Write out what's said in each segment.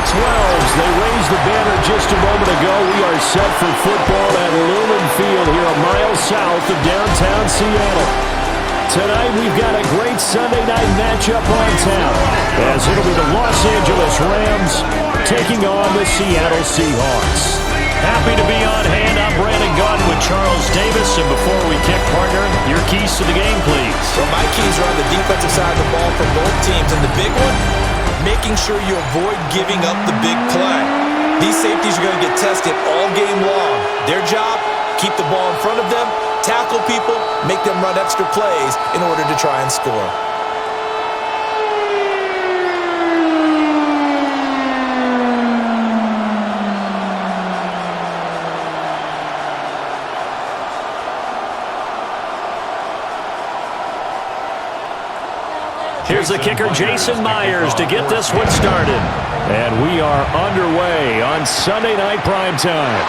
12s. They raised the banner just a moment ago. We are set for football at Lumen Field here a mile south of downtown Seattle. Tonight we've got a great Sunday night matchup on tap, as it'll be the Los Angeles Rams taking on the Seattle Seahawks. Happy to be on hand. I'm Brandon Gaudin with Charles Davis. And before we kick, partner, your keys to the game, please. Well, my keys are on the defensive side of the ball for both teams. And the big one, making sure you avoid giving up the big play. These safeties are going to get tested all game long. Their job, keep the ball in front of them, tackle people, make them run extra plays in order to try and score. Here's the kicker, Jason Myers, to get this one started. And we are underway on Sunday Night Primetime.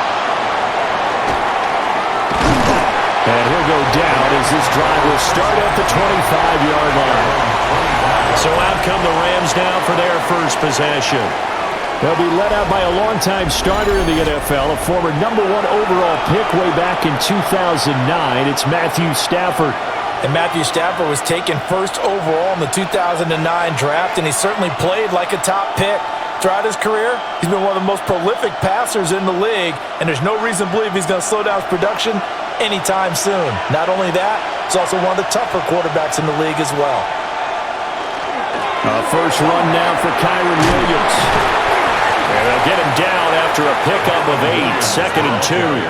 And he'll go down as this drive will start at the 25-yard line. So out come the Rams now for their first possession. They'll be led out by a longtime starter in the NFL, a former #1 overall pick way back in 2009. It's Matthew Stafford. And Matthew Stafford was taken first overall in the 2009 draft, and he certainly played like a top pick. Throughout his career, he's been one of the most prolific passers in the league, and there's no reason to believe he's going to slow down his production anytime soon. Not only that, he's also one of the tougher quarterbacks in the league as well. First run now for Kyron Williams. And they'll get him down after a pickup of 8, 2nd and 2.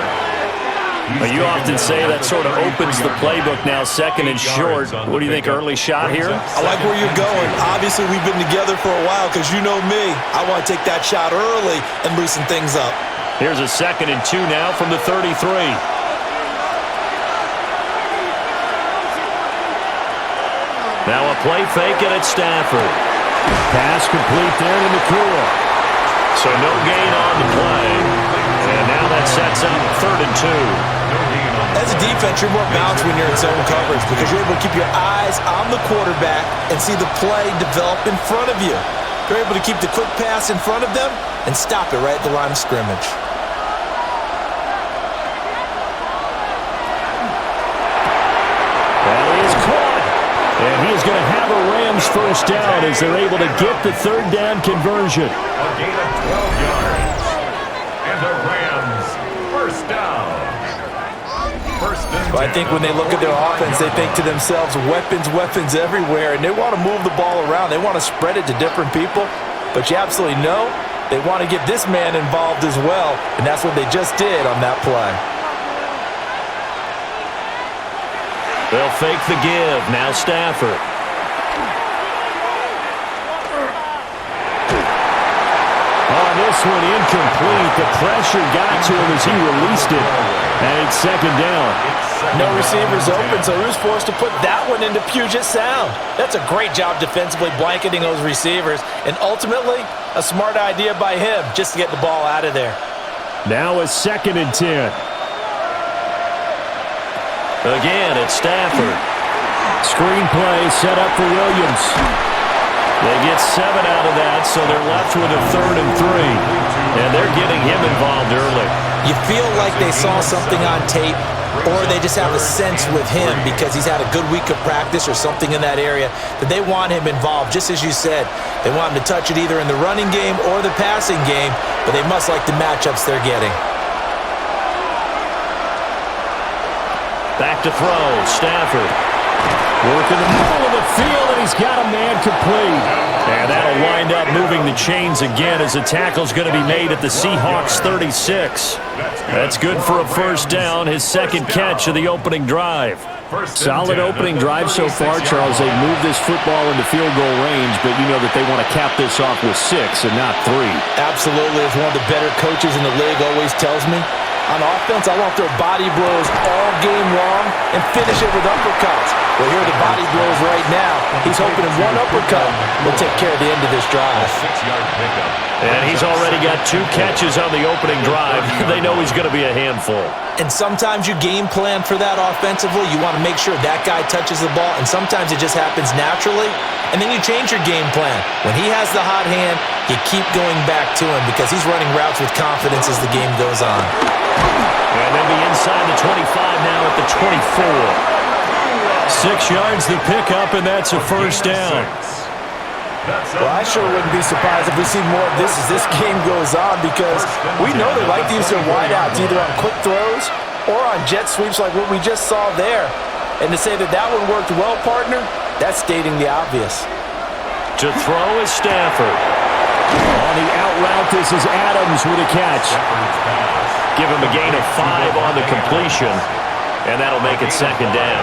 You often say that sort of opens the playbook now, 2nd and short. What do you think, early shot here? I like where you're going. Obviously, we've been together for a while because you know me. I want to take that shot early and loosen things up. Here's a 2nd and 2 now from the 33. Now a play fake, and it's Stafford. Pass complete there to McCool. So no gain on the play. And now that sets up 3rd and 2. As a defense, you're more balanced when you're in zone coverage because you're able to keep your eyes on the quarterback and see the play develop in front of you. You're able to keep the quick pass in front of them and stop it right at the line of scrimmage. Well, he is caught. And he is going to have a Rams first down as they're able to get the 3rd down conversion. A gain of 12 yards. And the Rams first down. Well, I think when they look at their offense, they think to themselves, weapons, weapons everywhere, and they want to move the ball around. They want to spread it to different people, but you absolutely know they want to get this man involved as well, and that's what they just did on that play. They'll fake the give. Now Stafford. On this one, incomplete. The pressure got to him as he released it. And it's 2nd down. No receivers open, so he was forced to put that one into Puget Sound. That's a great job defensively blanketing those receivers, and ultimately a smart idea by him just to get the ball out of there. Now a 2nd and 10. Again, it's Stafford. Screen play set up for Williams. They get 7 out of that, so they're left with a 3rd and 3. And they're getting him involved early. You feel like they saw something on tape, or they just have a sense with him because he's had a good week of practice or something in that area that they want him involved, just as you said. They want him to touch it either in the running game or the passing game, but they must like the matchups they're getting. Back to throw, Stafford. Working the middle of the field, and he's got a man complete. And that'll wind up moving the chains again as the tackle's going to be made at the Seahawks 36. That's good for a first down, his 2nd catch of the opening drive. Solid opening drive so far, Charles. They moved this football into field goal range, but you know that they want to cap this off with 6 and not 3. Absolutely. As one of the better coaches in the league always tells me, on offense, I want their body blows all game long and finish it with uppercuts. Well, here are the body blows right now. He's hoping one uppercut will take care of the end of this drive. 6-yard pickup. And he's already got 2 catches on the opening drive. They know he's going to be a handful. And sometimes you game plan for that offensively. You want to make sure that guy touches the ball, and sometimes it just happens naturally. And then you change your game plan. When he has the hot hand, you keep going back to him because he's running routes with confidence as the game goes on. And they'll be inside the 25 now at the 24. 6 yards the pickup, and that's a first down. Well, I sure wouldn't be surprised if we see more of this as this game goes on because we know they like to use their wideouts either on quick throws or on jet sweeps like what we just saw there. And to say that that one worked well, partner, that's stating the obvious. To throw is Stafford. On the out route, this is Adams with a catch. Give him a gain of 5 on the completion. And that'll make it second down.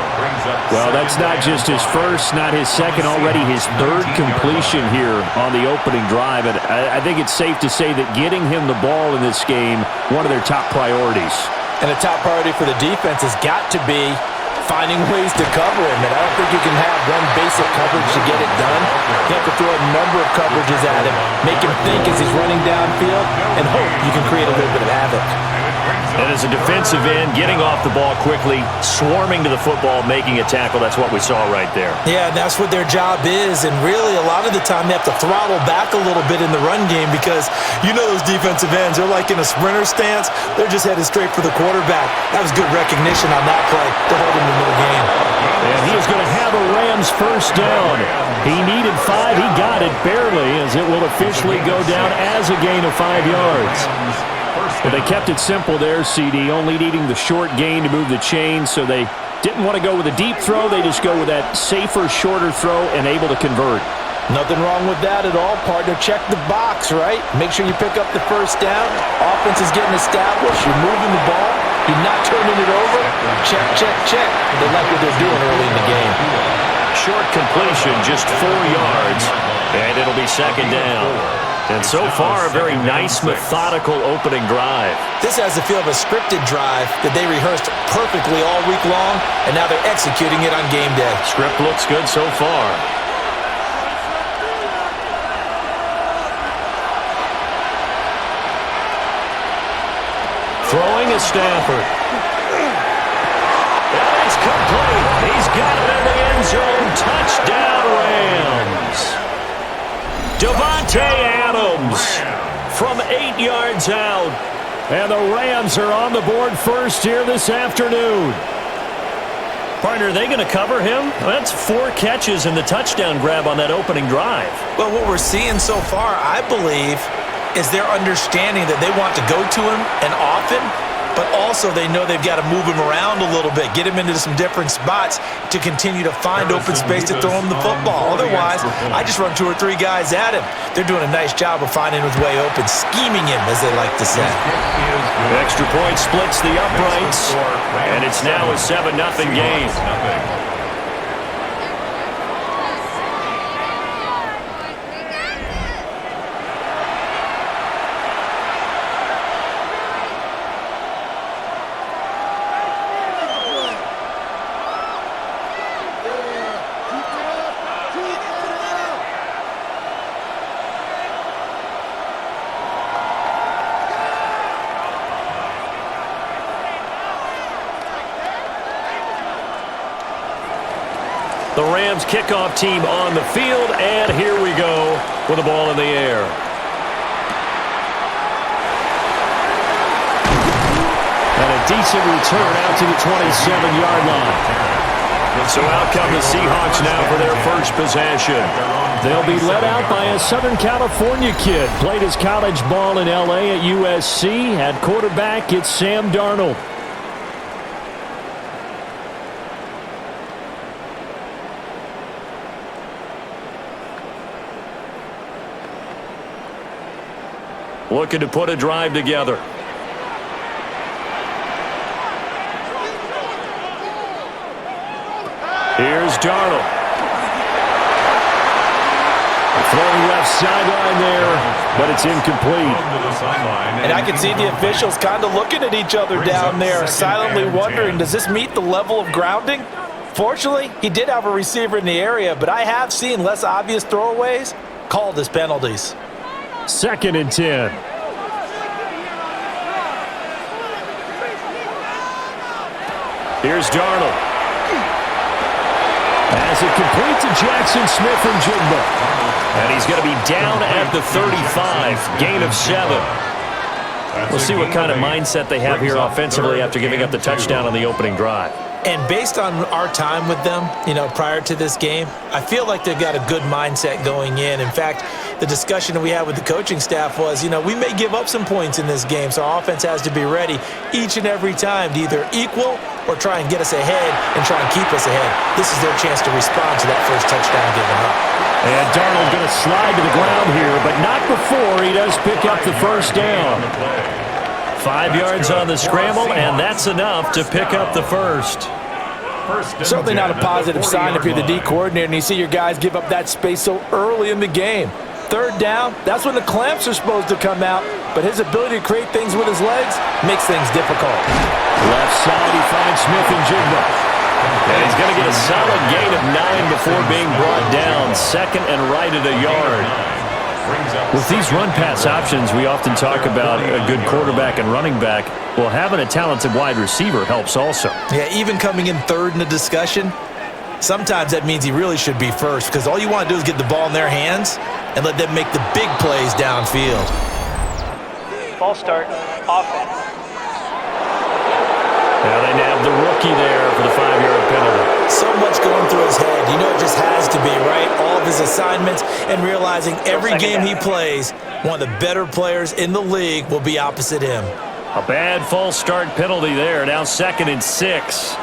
Well, that's not just his first, not his second, already his third completion here on the opening drive. And I think it's safe to say that getting him the ball in this game, one of their top priorities. And a top priority for the defense has got to be finding ways to cover him. And I don't think you can have one basic coverage to get it done. You have to throw a number of coverages at him, make him think as he's running downfield, and hope you can create a little bit of havoc. And as a defensive end, getting off the ball quickly, swarming to the football, making a tackle, that's what we saw right there. Yeah, that's what their job is. And really, a lot of the time, they have to throttle back a little bit in the run game because you know those defensive ends, they're like in a sprinter stance. They're just headed straight for the quarterback. That was good recognition on that play to hold him in the game. And he is going to have a Rams first down. He needed 5. He got it barely as it will officially go down as a gain of 5 yards. But they kept it simple there, CD, only needing the short gain to move the chain, so they didn't want to go with a deep throw. They just go with that safer, shorter throw and able to convert. Nothing wrong with that at all, partner. Check the box, right? Make sure you pick up the first down. Offense is getting established. You're moving the ball. You're not turning it over. Check, check, check. They like what they're doing early in the game. Short completion, just 4 yards, and it'll be second down. And so far, a very nice, methodical opening drive. This has the feel of a scripted drive that they rehearsed perfectly all week long, and now they're executing it on game day. Script looks good so far. Throwing is Stafford. That is complete. He's got it in the end zone. Touchdown, Rams. Davante Adams from 8 yards out. And the Rams are on the board first here this afternoon. Partner, are they going to cover him? That's 4 catches and the touchdown grab on that opening drive. Well, what we're seeing so far, I believe, is their understanding that they want to go to him and often, but also they know they've got to move him around a little bit, get him into some different spots to continue to find open space to throw him the football. Otherwise, I just run 2 or 3 guys at him. They're doing a nice job of finding his way open, scheming him, as they like to say. Extra point splits the uprights, and it's now a 7-0 game. The Rams kickoff team on the field, and here we go with the ball in the air. And a decent return out to the 27-yard line. So out come the Seahawks now for their first possession. They'll be led out by a Southern California kid. Played his college ball in L.A. at USC. At quarterback, it's Sam Darnold. Looking to put a drive together. Here's Darnold. Throwing left sideline there, but it's incomplete. And I can see the officials kind of looking at each other down there, silently wondering, does this meet the level of grounding? Fortunately, he did have a receiver in the area, but I have seen less obvious throwaways called as penalties. 2nd and 10. Here's Darnold. As it complete to Jackson Smith and Jigba. And he's going to be down at the 35. Gain of 7. We'll see what kind of mindset they have here offensively after giving up the touchdown on the opening drive. And based on our time with them, prior to this game, I feel like they've got a good mindset going in. In fact, the discussion that we had with the coaching staff was, we may give up some points in this game, so our offense has to be ready each and every time to either equal or try and get us ahead and try and keep us ahead. This is their chance to respond to that first touchdown given up. And Darnold going to slide to the ground here, but not before he does pick up the first down. 5 yards on the scramble, and that's enough to pick up the first. Certainly not a positive sign if you're the D coordinator and you see your guys give up that space so early in the game. Third down, that's when the clamps are supposed to come out, but his ability to create things with his legs makes things difficult. Left side, he finds Smith and Jigba. And he's going to get a solid gain of 9 before being brought down. Second and right at a yard. With these run-pass options, we often talk about a good quarterback and running back. Well, having a talented wide receiver helps also. Yeah, even coming in third in the discussion, sometimes that means he really should be first because all you want to do is get the ball in their hands and let them make the big plays downfield. Ball start, offense. Now they nab the rookie there for the 5-yard penalty. So much going through his head. It just has to be, right? All of his assignments and realizing every game he plays, one of the better players in the league will be opposite him. A bad false start penalty there. Now 2nd and 6.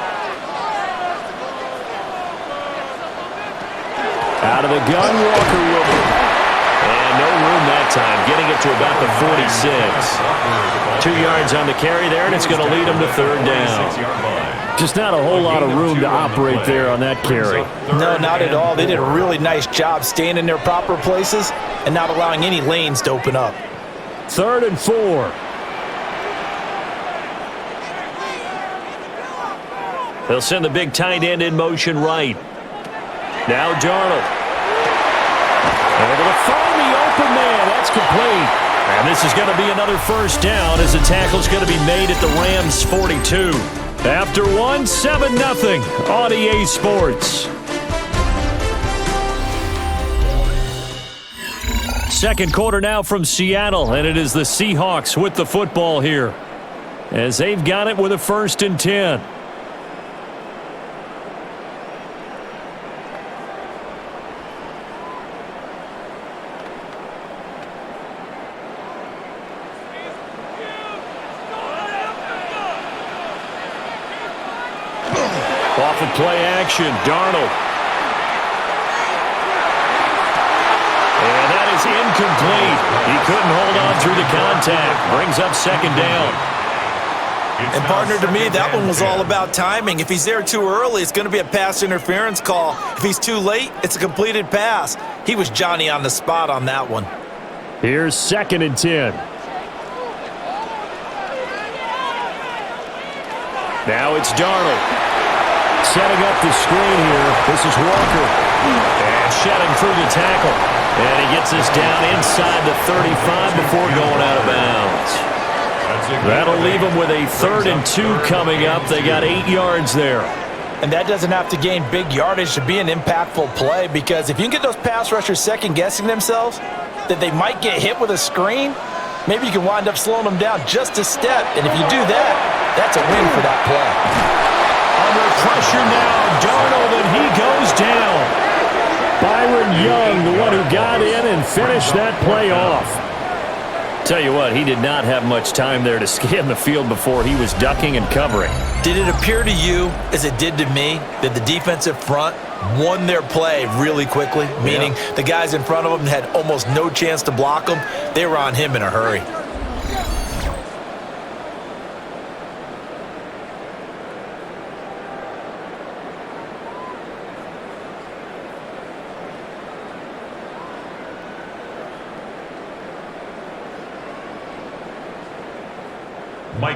Out of the gun, Walker with it. And no room that time, getting it to about the 46. 2 yards on the carry there, and it's going to lead him to third down. Just not a whole lot of room to operate there on that carry. No, not at all. They did a really nice job staying in their proper places and not allowing any lanes to open up. 3rd and 4. They'll send the big tight end in motion right. Now Darnold. Able to find the open man. That's complete. And this is going to be another first down as the tackle's going to be made at the Rams' 42. After 1, 7-0 on EA Sports. Second quarter now from Seattle, and it is the Seahawks with the football here as they've got it with a 1st and 10. Off of play action, Darnold. And that is incomplete. He couldn't hold on through the contact. Brings up 2nd down. And partner, to me, that one was all about timing. If he's there too early, it's going to be a pass interference call. If he's too late, it's a completed pass. He was Johnny on the spot on that one. Here's 2nd and 10. Now it's Darnold. Setting up the screen here. This is Walker. And shedding through the tackle. And he gets this down inside the 35 before going out of bounds. That'll leave him with a 3rd and 2 coming up. They got 8 yards there. And that doesn't have to gain big yardage to be an impactful play, because if you can get those pass rushers second-guessing themselves that they might get hit with a screen, maybe you can wind up slowing them down just a step. And if you do that, that's a win for that play. Under pressure now, Darnold, and he goes down. Byron Young, the one who got in and finished that play off. Tell you what, he did not have much time there to scan the field before he was ducking and covering. Did it appear to you, as it did to me, that the defensive front won their play really quickly? Meaning the guys in front of them had almost no chance to block him. They were on him in a hurry.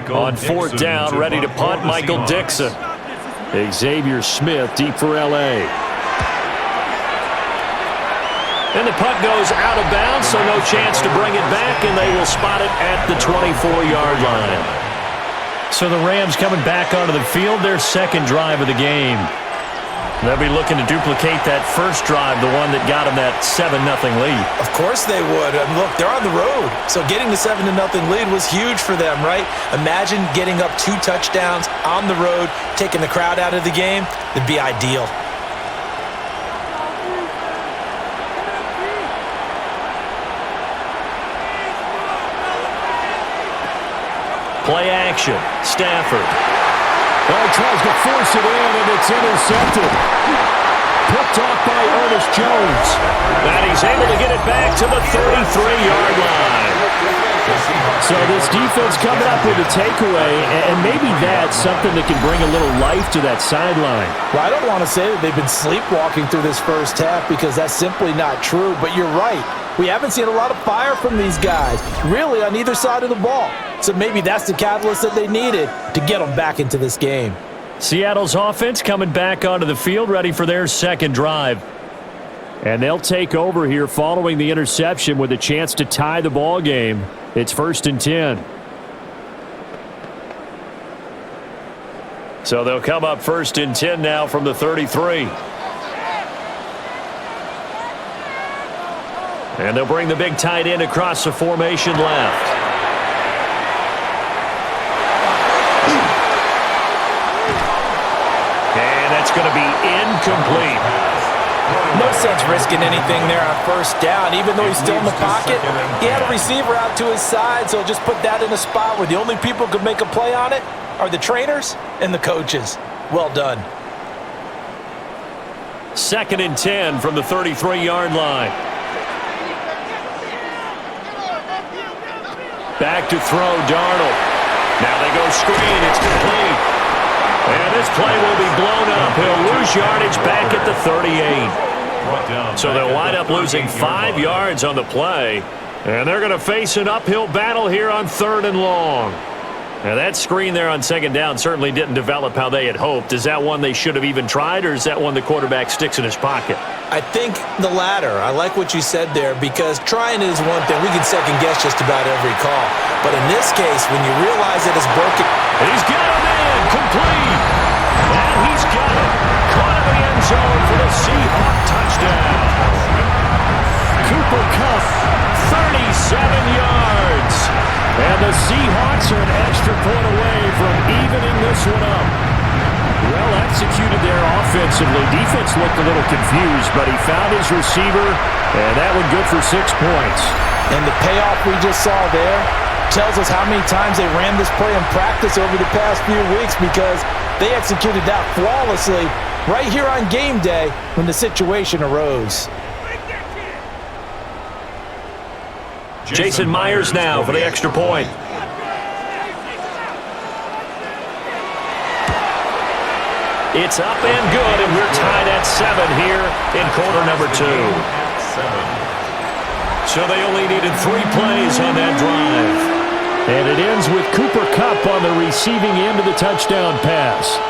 On 4th down, ready to punt, Michael Dixon. Xavier Smith deep for L.A. And the punt goes out of bounds, so no chance to bring it back, and they will spot it at the 24-yard line. So the Rams coming back onto the field, their 2nd drive of the game. They'll be looking to duplicate that first drive, the one that got them that 7-0 lead. Of course they would. I mean, look, they're on the road. So getting the 7-0 lead was huge for them, right? Imagine getting up 2 touchdowns on the road, taking the crowd out of the game. It'd be ideal. Play action. Stafford. Well, he tries to force it in, and it's intercepted. Picked off by Ernest Jones. And he's able to get it back to the 33-yard line. So this defense coming up with a takeaway, and maybe that's something that can bring a little life to that sideline. Well, I don't want to say that they've been sleepwalking through this first half because that's simply not true, but you're right. We haven't seen a lot of fire from these guys, really, on either side of the ball. So maybe that's the catalyst that they needed to get them back into this game. Seattle's offense coming back onto the field, ready for their second drive. And they'll take over here following the interception with a chance to tie the ball game. It's 1st and 10. So they'll come up 1st and 10 now from the 33. And they'll bring the big tight end across the formation left. And that's going to be incomplete. No sense risking anything there on first down, even though he's still in the pocket. He had a receiver out to his side, so just put that in a spot where the only people who could make a play on it are the trainers and the coaches. Well done. 2nd and 10 from the 33-yard line. Back to throw, Darnold. Now they go screen. It's complete. And this play will be blown up. He'll lose yardage back at the 38. So they'll wind up losing 5 yards on the play. And they're going to face an uphill battle here on 3rd and long. Now that screen there on 2nd down certainly didn't develop how they had hoped. Is that one they should have even tried, or is that one the quarterback sticks in his pocket? I think the latter. I like what you said there, because trying is one thing. We can second guess just about every call. But in this case, when you realize that it's broken. And he's got a man complete. And he's got it. Caught in the end zone for the Seahawks touchdown. Cooper Kupp, 37 yards. And the Seahawks are an extra point away from evening this one up. Well executed there offensively. Defense looked a little confused, but he found his receiver, and that one good for 6 points. And the payoff we just saw there tells us how many times they ran this play in practice over the past few weeks, because they executed that flawlessly right here on game day when the situation arose. Jason Myers now for the extra point. It's up and good, and we're tied at 7 here in quarter number 2. So they only needed 3 plays on that drive. And it ends with Cooper Kupp on the receiving end of the touchdown pass.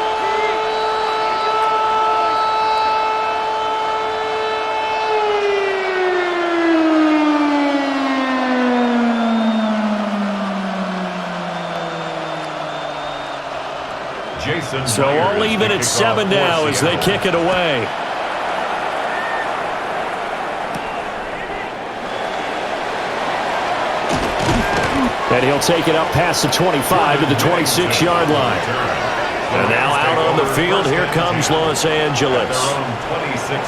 So all even at 7 now as they kick it away. And he'll take it up past the 25 to the 26-yard line. And now out on the field, here comes Los Angeles.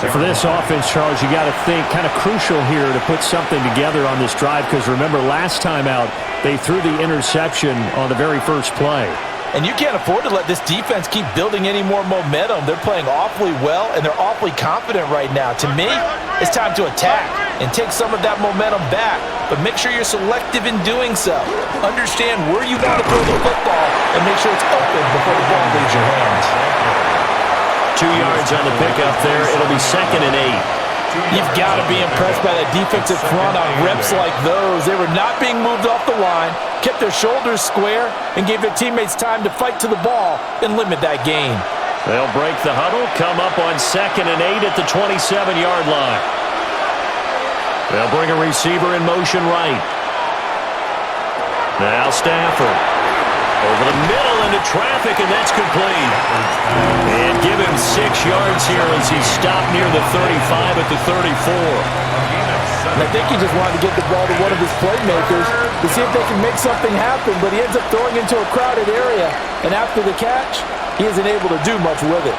And for this offense, Charles, you got to think kind of crucial here to put something together on this drive, because remember last time out, they threw the interception on the very first play. And you can't afford to let this defense keep building any more momentum. They're playing awfully well, and they're awfully confident right now. To me, it's time to attack and take some of that momentum back. But make sure you're selective in doing so. Understand where you want to throw the football and make sure it's open before the ball leaves your hands. 2 yards on the pickup there. It'll be 2nd and 8. You've got to be impressed by that defensive front on reps like those. They were not being moved off the line, kept their shoulders square, and gave their teammates time to fight to the ball and limit that gain. They'll break the huddle, come up on 2nd and 8 at the 27-yard line. They'll bring a receiver in motion right. Now Stafford. Over the middle into traffic, and that's complete. And give him 6 yards here as he's stopped near the 35 at the 34. And I think he just wanted to get the ball to one of his playmakers to see if they can make something happen, but he ends up throwing into a crowded area. And after the catch, he isn't able to do much with it.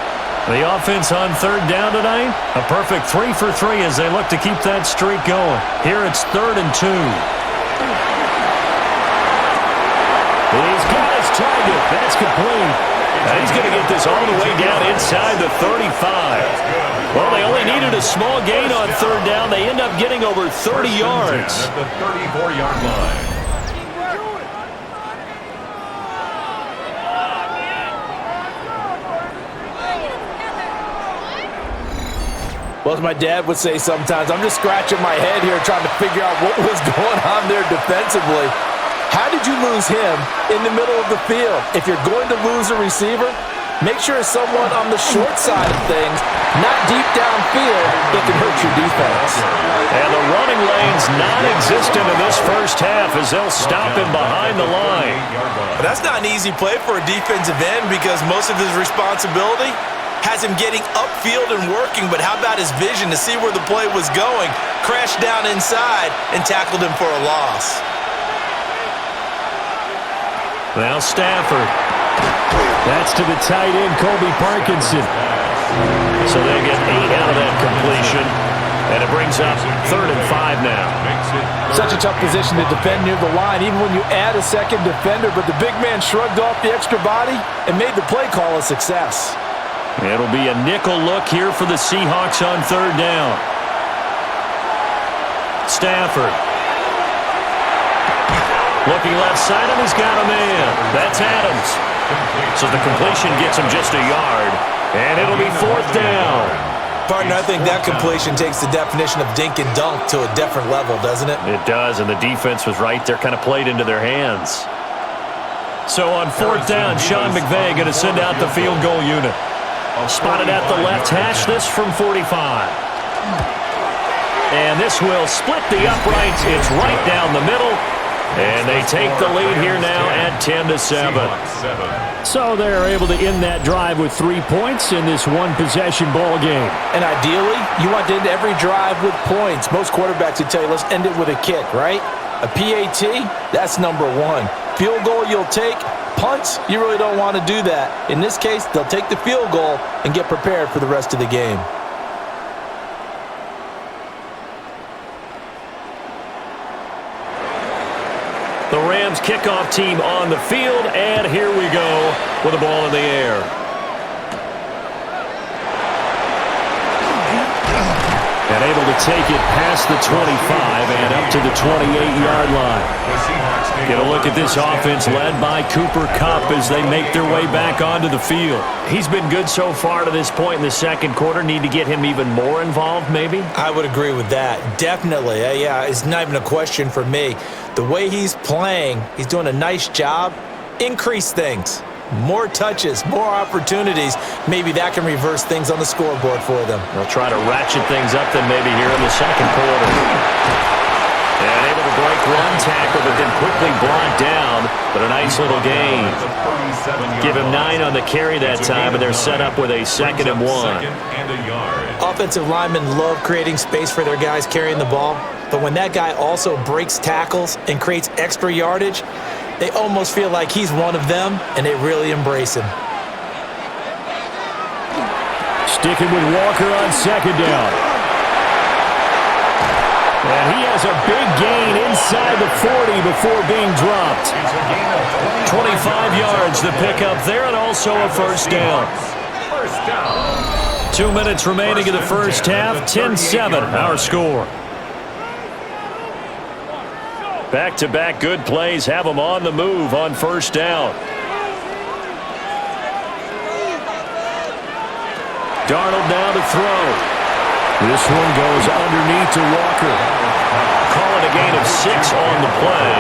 The offense on third down tonight, a perfect 3 for 3 as they look to keep that streak going. Here it's 3rd and 2. He's got his target. That's complete. Now he's going to get this all the way down inside the 35. Well, they only needed a small gain on third down. They end up getting over 30 yards. At the 34-yard line. Well, as my dad would say sometimes, I'm just scratching my head here trying to figure out what was going on there defensively. How did you lose him in the middle of the field? If you're going to lose a receiver, make sure it's someone on the short side of things, not deep downfield, that can hurt your defense. And the running lane's non-existent in this first half as they'll stop him behind the line. But that's not an easy play for a defensive end because most of his responsibility has him getting upfield and working, but how about his vision to see where the play was going, crashed down inside, and tackled him for a loss. Now Stafford. That's to the tight end, Colby Parkinson. So they get 8 out of that completion, and it brings up 3rd and 5 now. Such a tough position to defend near the line, even when you add a second defender, but the big man shrugged off the extra body and made the play call a success. It'll be a nickel look here for the Seahawks on third down. Stafford. Looking left side, and he's got a man. That's Adams. So the completion gets him just a yard, and it'll be 4th down. Partner, I think that completion takes the definition of dink and dunk to a different level, doesn't it? It does, and the defense was right there, kind of played into their hands. So on 4th down, Sean McVay going to send out the field goal unit. Spotted at the left hash, this from 45. And this will split the uprights. It's right down the middle. And they take the lead here now at 10-7. So they're able to end that drive with 3 points in this one-possession ball game. And ideally, you want to end every drive with points. Most quarterbacks would tell you, let's end it with a kick, right? A PAT, that's number 1. Field goal you'll take. Punts, you really don't want to do that. In this case, they'll take the field goal and get prepared for the rest of the game. The Rams kickoff team on the field, and here we go with the ball in the air. And able to take it past the 25 and up to the 28-yard line. Get a look at this offense led by Cooper Kupp as they make their way back onto the field. He's been good so far to this point in the second quarter. Need to get him even more involved, maybe? I would agree with that. Definitely. Yeah, it's not even a question for me. The way he's playing, he's doing a nice job. Increase things. More touches, more opportunities. Maybe that can reverse things on the scoreboard for them. They'll try to ratchet things up then maybe here in the second quarter. And able to break one tackle, but then quickly brought down. But a nice little gain. Give him 9 on the carry that time, and they're set up with a 2nd and 1. Offensive linemen love creating space for their guys carrying the ball. But when that guy also breaks tackles and creates extra yardage, they almost feel like he's one of them, and they really embrace him. Sticking with Walker on 2nd down. And he has a big gain inside the 40 before being dropped. 25 yards to pick up there, and also a 1st down. 2 minutes remaining in the first half. 10-7 our score. Back-to-back good plays have them on the move on 1st down. Darnold now to throw. This one goes underneath to Walker. Calling a gain of 6 on the play,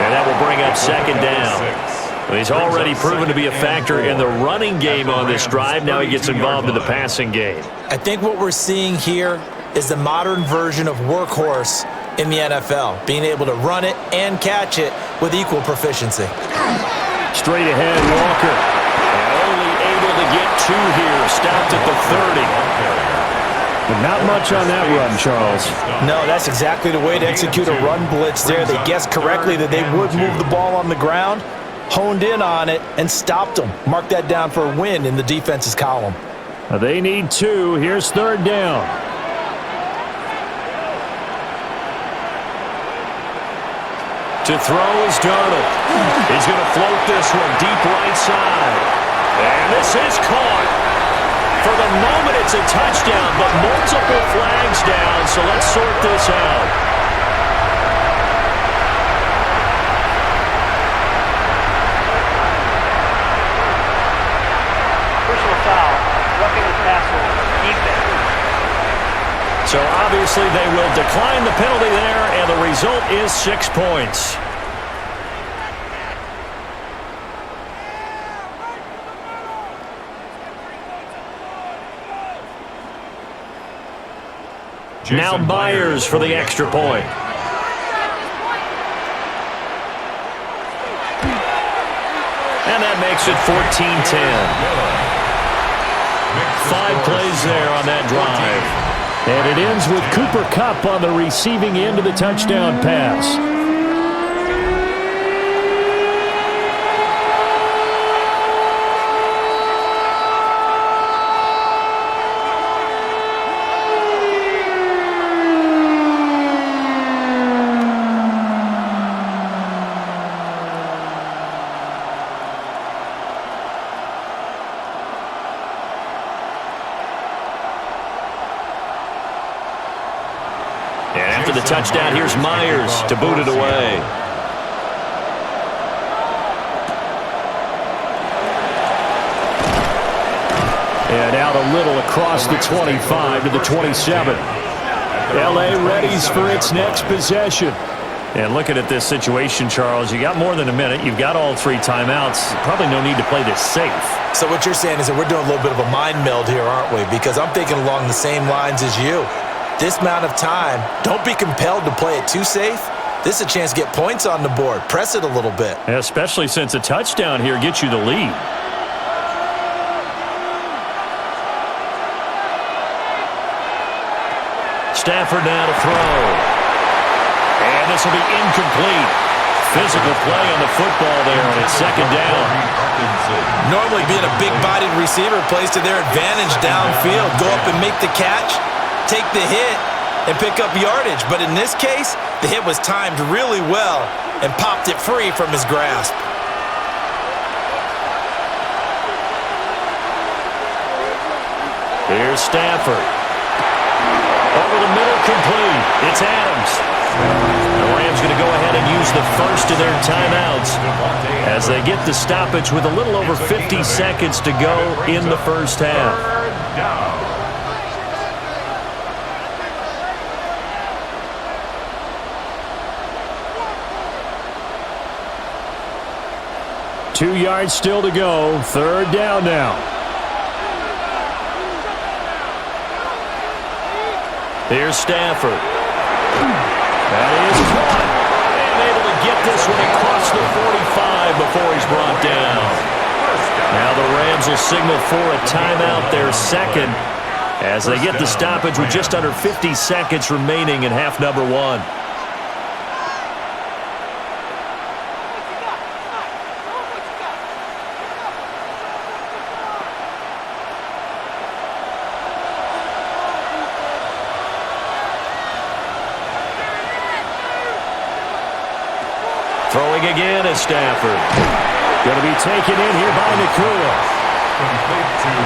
and that will bring up 2nd down. He's already proven to be a factor in the running game on this drive. Now he gets involved in the passing game. I think what we're seeing here is the modern version of workhorse in the NFL, being able to run it and catch it with equal proficiency. Straight ahead, Walker. And only able to get 2 here. Stopped at the 30. But not much on that run, Charles. No, that's exactly the way to execute a run blitz there. They guessed correctly that they would move the ball on the ground, honed in on it, and stopped them. Mark that down for a win in the defense's column. They need 2. Here's 3rd down. To throw is Darnold. He's going to float this one deep right side. And this is caught. For the moment, it's a touchdown, but multiple flags down, so let's sort this out. Personal foul. Roughing the passer. Defense. So obviously they will decline the penalty there, and the result is 6 points. Now Myers for the extra point. And that makes it 14-10. 5 plays there on that drive. And it ends with Cooper Kupp on the receiving end of the touchdown pass. And after the touchdown, here's Myers to boot it away. And out a little across the 25 to the 27. L.A. readies for its next possession. And looking at this situation, Charles, you got more than a minute. You've got all 3 timeouts. Probably no need to play this safe. So what you're saying is that we're doing a little bit of a mind meld here, aren't we? Because I'm thinking along the same lines as you. This amount of time, don't be compelled to play it too safe. This is a chance to get points on the board. Press it a little bit. Especially since a touchdown here gets you the lead. Stafford now to throw. And this will be incomplete. Physical play on the football there on its 2nd down. Normally being a big-bodied receiver plays to their advantage downfield. Go up and make the catch, take the hit, and pick up yardage. But in this case, the hit was timed really well and popped it free from his grasp. Here's Stafford. Over the middle, complete. It's Adams. The Rams going to go ahead and use the first of their timeouts as they get the stoppage with a little over 50 seconds to go in the first half. 2 yards still to go. 3rd down now. Here's Stafford. That is caught. And able to get this one across the 45 before he's brought down. Now the Rams will signal for a timeout, their 2nd, as they get the stoppage with just under 50 seconds remaining in half number 1. Throwing again is Stafford. Going to be taken in here by Nakua.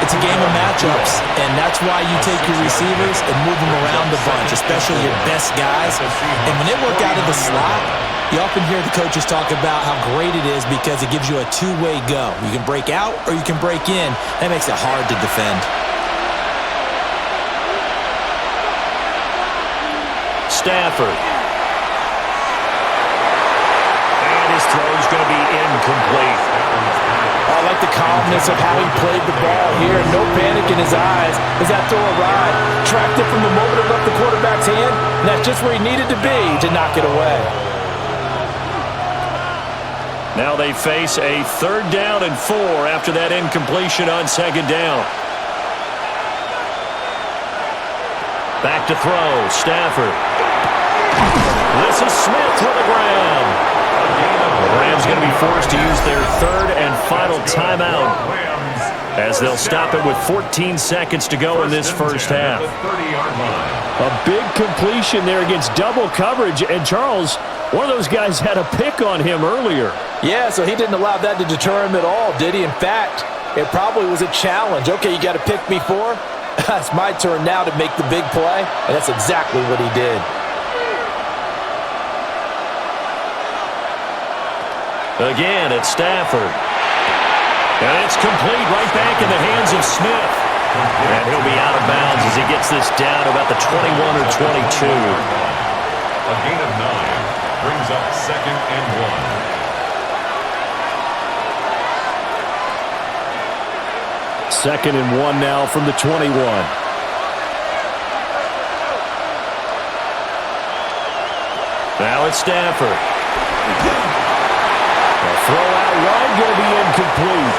It's a game of matchups, and that's why you take your receivers and move them around a bunch, especially your best guys. And when they work out of the slot, you often hear the coaches talk about how great it is because it gives you a two-way go. You can break out or you can break in. That makes it hard to defend. Stafford. Throw's going to be incomplete. I like the calmness of how he played the ball here. No panic in his eyes as that throw arrived. Tracked it from the moment it left the quarterback's hand, and that's just where he needed to be to knock it away. Now they face a 3rd down and 4 after that incompletion on 2nd down. Back to throw, Stafford. This is Smith with a grab. The Rams going to be forced to use their 3rd and final timeout as they'll stop it with 14 seconds to go in this first half. A big completion there against double coverage, and Charles, one of those guys had a pick on him earlier. Yeah, so he didn't allow that to deter him at all, did he? In fact, it probably was a challenge. Okay, you got to pick me 4? It's my turn now to make the big play, and that's exactly what he did. Again, it's Stafford. And it's complete right back in the hands of Smith. And he'll be out of bounds as he gets this down to about the 21 or 22. A gain of 9 brings up 2nd and 1. 2nd and 1 now from the 21. Now it's Stafford. The throw out wide going to be incomplete.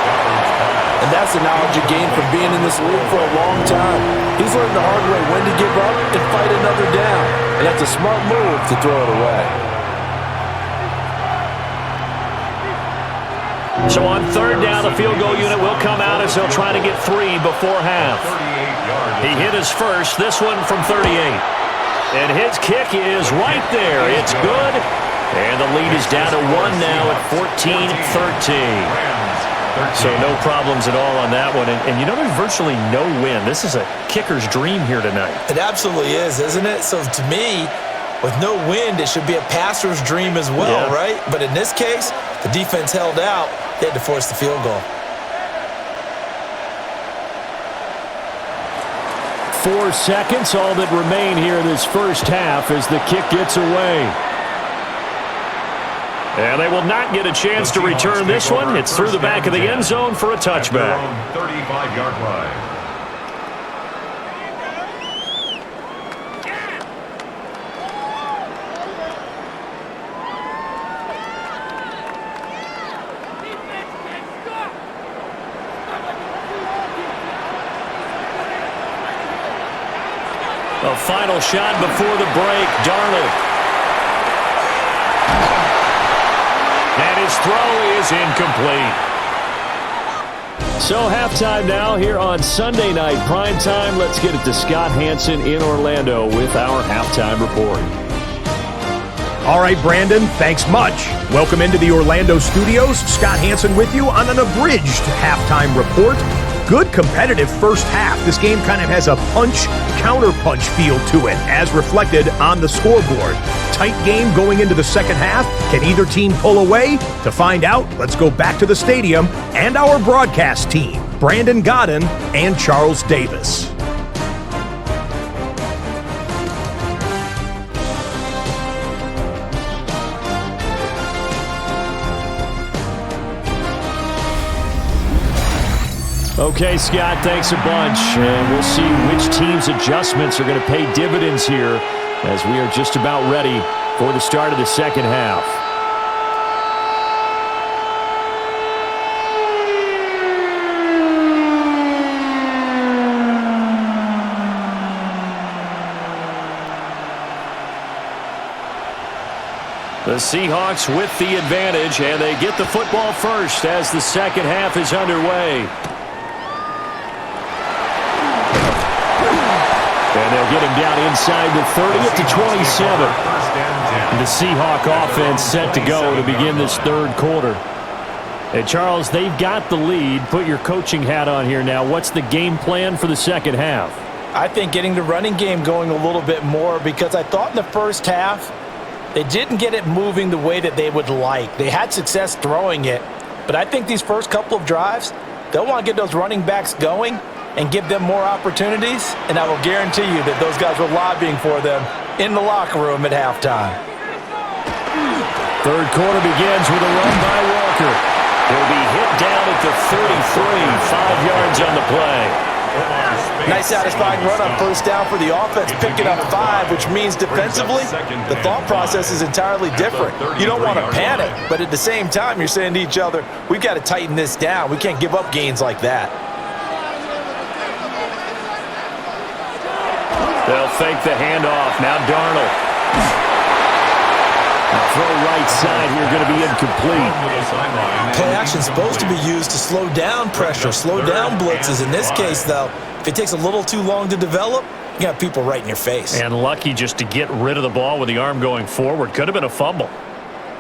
And that's the knowledge you gain from being in this league for a long time. He's learned the hard way when to give up and fight another down. And that's a smart move to throw it away. So on 3rd down, the field goal unit will come out as they'll try to get 3 before half. He hit his first, this one from 38. And his kick is right there. It's good. And the lead is down to 1 now at 14-13. So no problems at all on that one. And you know, there's virtually no wind. This is a kicker's dream here tonight. It absolutely is, isn't it? So to me, with no wind, it should be a passer's dream as well, right? But in this case, the defense held out. They had to force the field goal. 4 seconds, all that remain here in this first half as the kick gets away. And they will not get a chance to return this one. It's through the back of the end zone for a touchback. 35-yard line. A final shot before the break, Darnold. And his throw is incomplete. So halftime now here on Sunday night primetime. Let's get it to Scott Hanson in Orlando with our halftime report. All right, Brandon, thanks much. Welcome into the Orlando studios. Scott Hanson with you on an abridged halftime report. Good competitive first half. This game kind of has a punch-counter-punch feel to it, as reflected on the scoreboard. Tight game going into the second half. Can either team pull away? To find out, let's go back to the stadium and our broadcast team, Brandon Godden and Charles Davis. Okay, Scott, thanks a bunch. And we'll see which team's adjustments are going to pay dividends here as we are just about ready for the start of the second half. The Seahawks with the advantage, and they get the football first as the second half is underway. And they'll get him down inside the 30 at the 27. The Seahawk offense set to go to begin this third quarter. And Charles, they've got the lead. Put your coaching hat on here now. What's the game plan for the second half? I think getting the running game going a little bit more, because I thought in the first half they didn't get it moving the way that they would like. They had success throwing it, but I think these first couple of drives, they'll want to get those running backs going and give them more opportunities, and I will guarantee you that those guys were lobbying for them in the locker room at halftime. Third quarter begins with a run by Walker. He'll be hit down at the 33, 5 yards on the play. Nice satisfying run on first down for the offense, picking up 5, which means defensively, the thought process is entirely different. You don't want to panic, but at the same time, you're saying to each other, we've got to tighten this down. We can't give up gains like that. They'll fake the handoff. Now Darnold. Throw right side here, going to be incomplete. Play action supposed to be used to slow down pressure, slow down blitzes. In this case, though, if it takes a little too long to develop, you got people right in your face. And lucky just to get rid of the ball with the arm going forward. Could have been a fumble.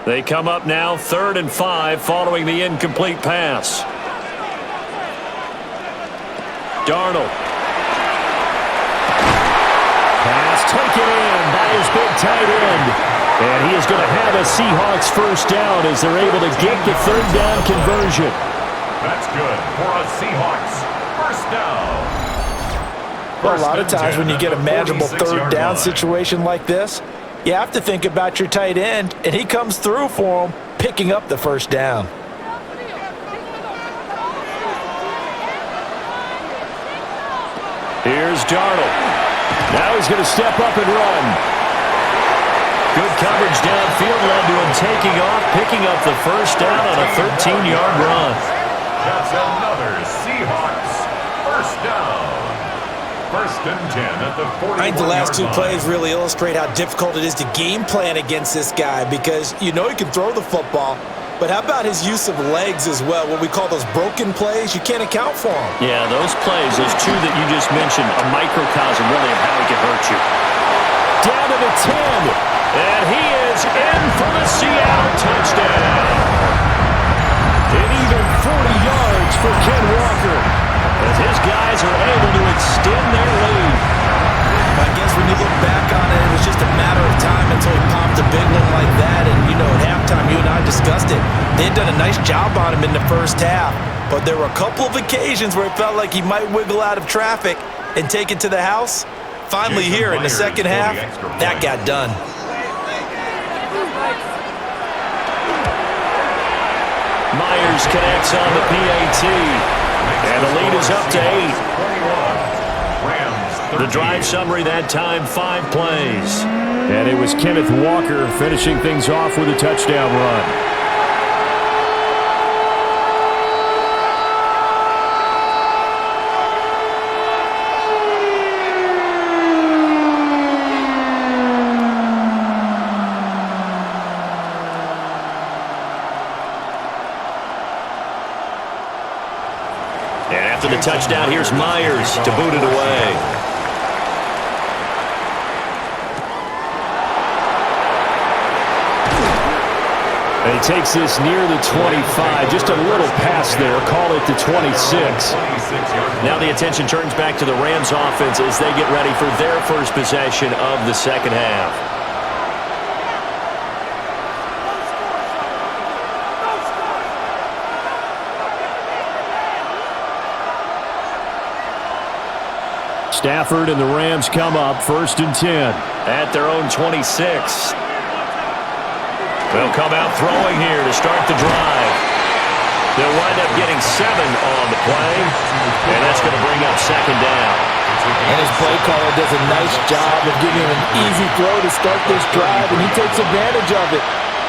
They come up now 3rd and 5 following the incomplete pass. Darnold. Pass taken in by his big tight end. And he is going to have a Seahawks first down as they're able to get the 3rd down conversion. That's good for a Seahawks first down. Well, a lot of times when you get a manageable 3rd down situation like this, you have to think about your tight end, and he comes through for him, picking up the first down. Here's Darnold. Now he's going to step up and run. Good coverage downfield led to him taking off, picking up the first down on a 13-yard run. That's another Seahawks first down. 1st and 10 at the 41-yard line. I think the last 2 plays really illustrate how difficult it is to game plan against this guy because you know he can throw the football, but how about his use of legs as well, what we call those broken plays? You can't account for them. Yeah, those plays, those 2 that you just mentioned, a microcosm really of how he can hurt you. Down to the 10. And he is in for the Seattle touchdown. An even 40 yards for Ken Walker as his guys are able to extend their lead. I guess when you look back on it, it was just a matter of time until he popped a big one like that. And, you know, at halftime, you and I discussed it. They had done a nice job on him in the first half. But there were a couple of occasions where it felt like he might wiggle out of traffic and take it to the house. Finally here in the second half, that got done. Myers connects on the PAT. And the lead is up to 8. The drive summary that time, 5 plays. And it was Kenneth Walker finishing things off with a touchdown run. And after the touchdown, here's Myers to boot it away. And he takes this near the 25, just a little pass there, call it the 26. Now the attention turns back to the Rams offense as they get ready for their first possession of the second half. Stafford and the Rams come up 1st and 10 at their own 26. They'll come out throwing here to start the drive. They'll wind up getting 7 on the play, and that's going to bring up 2nd down. And his play caller does a nice job of giving him an easy throw to start this drive, and he takes advantage of it.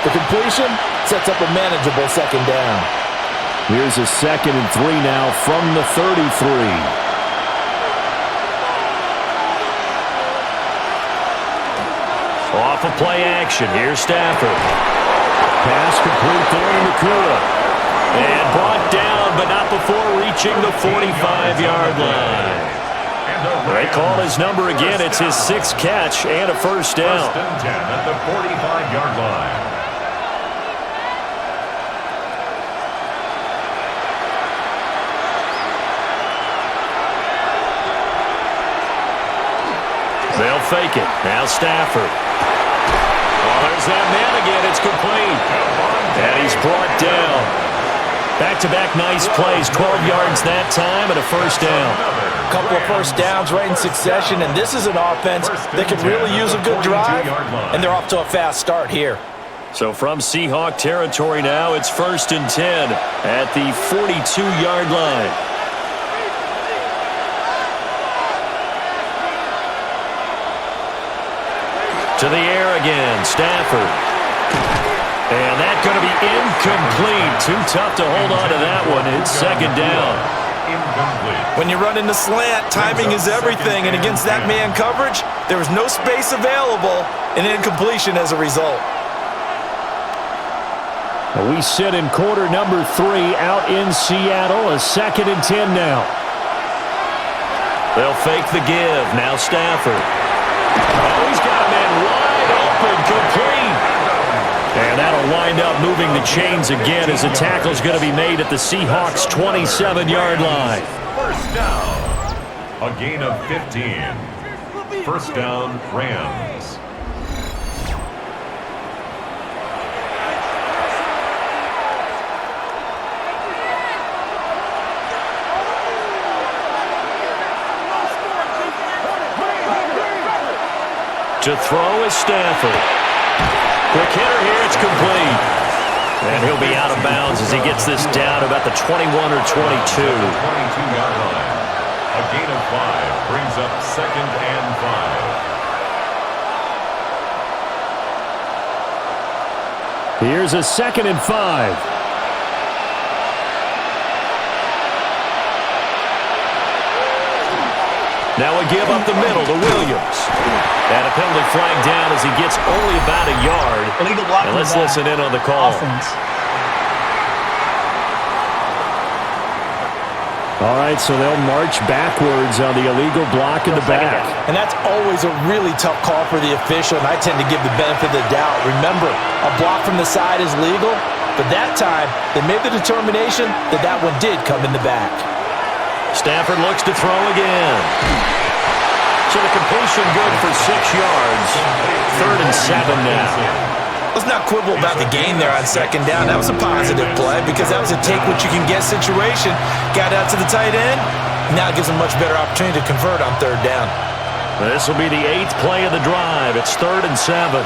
The completion sets up a manageable 2nd down. Here's a 2nd and 3 now from the 33. Off of play action, here's Stafford. Pass complete there to Nakua. And brought down, but not before reaching the 45-yard line. They call his number again. It's his 6th catch and a first down. 1st and 10 at the 45-yard line. They'll fake it. Now Stafford. Oh, there's that man again. It's complete. And he's brought down. Back-to-back nice plays. 12 yards that time and a first down. A couple of first downs right in succession, and this is an offense that can really use a good drive, and they're off to a fast start here. So from Seahawk territory now, it's 1st and 10 at the 42-yard line. To the air again, Stafford. And that's going to be incomplete. Too tough to hold on to that one. It's second down. When you run into slant, timing is everything. And against that man coverage, there was no space available, and incompletion as a result. We sit in quarter number 3 out in Seattle. A 2nd and 10 now. They'll fake the give. Now Stafford. Oh, he's got a man wide open, complete. And that'll wind up moving the chains again as the tackle's going to be made at the Seahawks' 27-yard line. First down. A gain of 15. First down, Rams. To throw is Stafford. Quick hitter here, it's complete. And he'll be out of bounds as he gets this down about the 21 or 22. 22-yard line. A gain of 5 brings up 2nd and 5. Here's a 2nd and 5. Now a give up the middle to Williams. And a penalty flag down as he gets only about a yard. Illegal block. And let's listen in on the call. Offense. All right, so they'll march backwards on the illegal block in the back. And that's always a really tough call for the official, and I tend to give the benefit of the doubt. Remember, a block from the side is legal, but that time they made the determination that that one did come in the back. Stafford looks to throw again. So the completion good for 6 yards. 3rd and 7 now. Let's not quibble about the gain there on 2nd down. That was a positive play because that was a take-what-you-can-get situation. Got out to the tight end. Now it gives him a much better opportunity to convert on 3rd down. This will be the 8th play of the drive. It's 3rd and 7.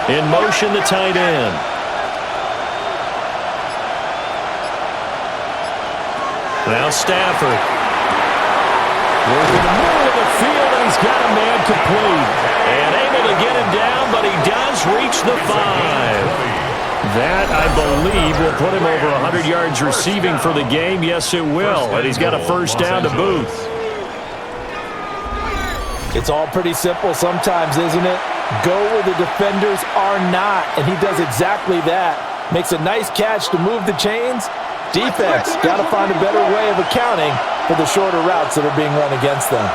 In motion, the tight end. Now Stafford. Working the middle of the field, and he's got a man complete. And able to get him down, but he does reach the 5. That, I believe, will put him over 100 yards receiving for the game. Yes, it will. And he's got a first down to boot. It's all pretty simple sometimes, isn't it? Go where the defenders are not, and he does exactly that. Makes a nice catch to move the chains. Defense got to find a better way of accounting for the shorter routes that are being run against them.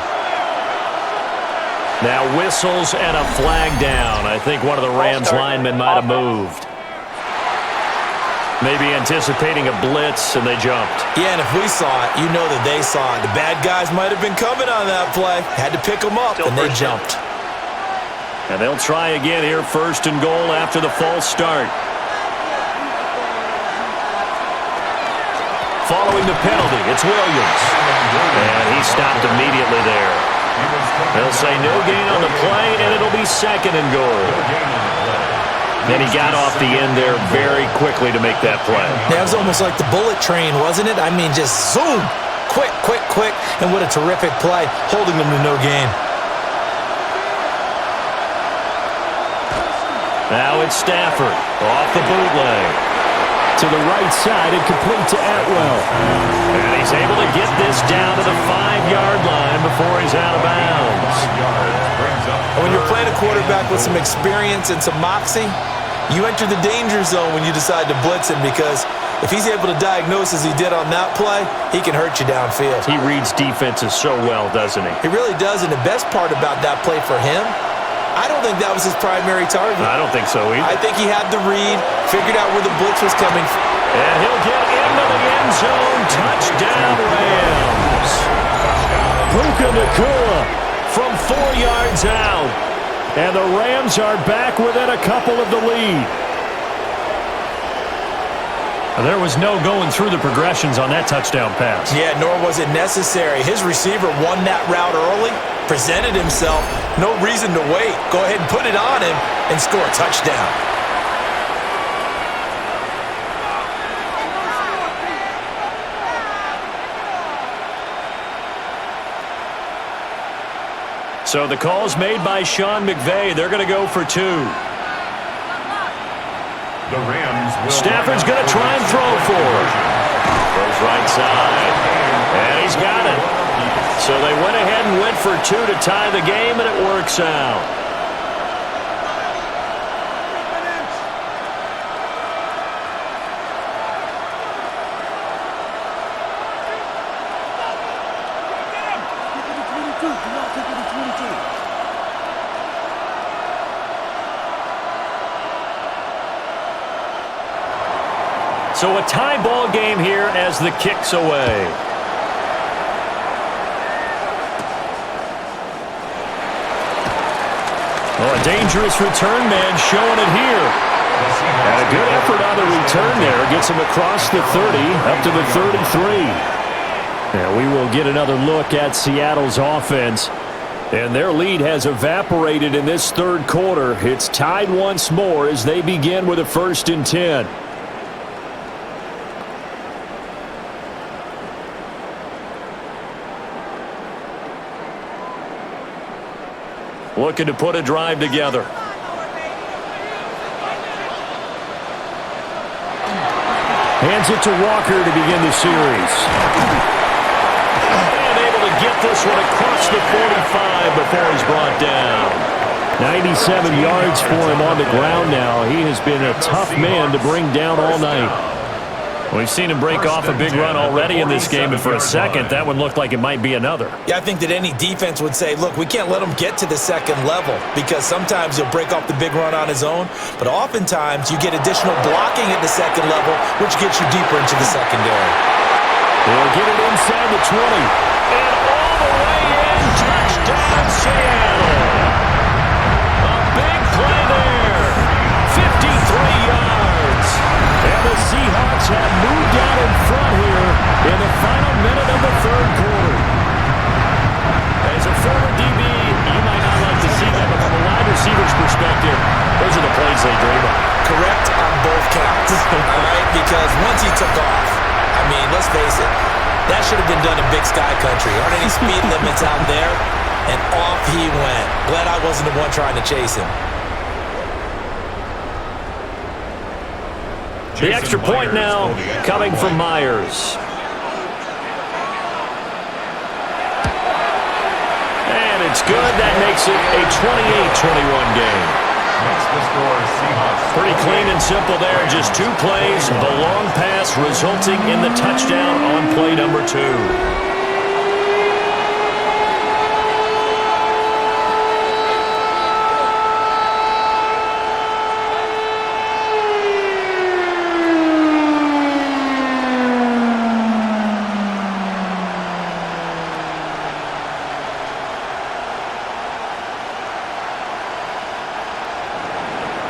Now whistles and a flag down. I think one of the Rams linemen might have moved. Maybe anticipating a blitz, and they jumped. Yeah, and if we saw it, you know that they saw it. The bad guys might have been coming on that play. Had to pick them up, and they jumped. And they'll try again here, 1st and goal after the false start. Following the penalty, it's Williams. And he stopped immediately there. They'll say no gain on the play, and it'll be 2nd and goal. Then he got off the end there very quickly to make that play. That was almost like the bullet train, wasn't it? I mean, just zoom. Quick, quick, quick. And what a terrific play, holding them to no gain. Now it's Stafford off the bootleg. To the right side and complete to Atwell. And he's able to get this down to the 5-yard line before he's out of bounds. When you're playing a quarterback with some experience and some moxie, you enter the danger zone when you decide to blitz him, because if he's able to diagnose as he did on that play, he can hurt you downfield. He reads defenses so well, doesn't he? He really does, and the best part about that play for him, I don't think that was his primary target. I don't think so either. I think he had the read, figured out where the blitz was coming from. And he'll get into the end zone. Touchdown, Rams. Puka Nacua from 4 yards out. And the Rams are back within a couple of the lead. There was no going through the progressions on that touchdown pass. Yeah, nor was it necessary. His receiver won that route early, presented himself, no reason to wait. Go ahead and put it on him and score a touchdown. So the call's made by Sean McVay. They're going to go for 2. The Rams will Stafford's going to try and throw for it. Goes right side. And he's got it. So they went ahead and went for 2 to tie the game, and it works out. So a tie ball game here as the kick's away. Oh, a dangerous return man showing it here. And a good effort on the return there. Gets him across the 30, up to the 33. And we will get another look at Seattle's offense. And their lead has evaporated in this third quarter. It's tied once more as they begin with a 1st and 10. Looking to put a drive together. Hands it to Walker to begin the series. And able to get this one across the 45 before he's brought down. 97 yards for him on the ground now. He has been a tough man to bring down all night. We've seen him break off a big run already in this game, and for a second, that one looked like it might be another. Yeah, I think that any defense would say, look, we can't let him get to the second level because sometimes he'll break off the big run on his own, but oftentimes you get additional blocking at the second level, which gets you deeper into the secondary. They'll get it inside the 20. And all the way in, touchdown Seattle. A big play there. 53 yards. And the Seahawks have moved out in front here in the final minute of the third quarter. As a former DB, you might not like to see that, but from a wide receiver's perspective, those are the plays they dream of. Correct on both counts, all right? Because once he took off, I mean, let's face it, that should have been done in Big Sky Country. Aren't any speed limits out there? And off he went. Glad I wasn't the one trying to chase him. The extra point now coming from Myers. And it's good. That makes it a 28-21 game. Makes the score Seahawks. Pretty clean and simple there. Just 2 plays. The long pass resulting in the touchdown on play number 2.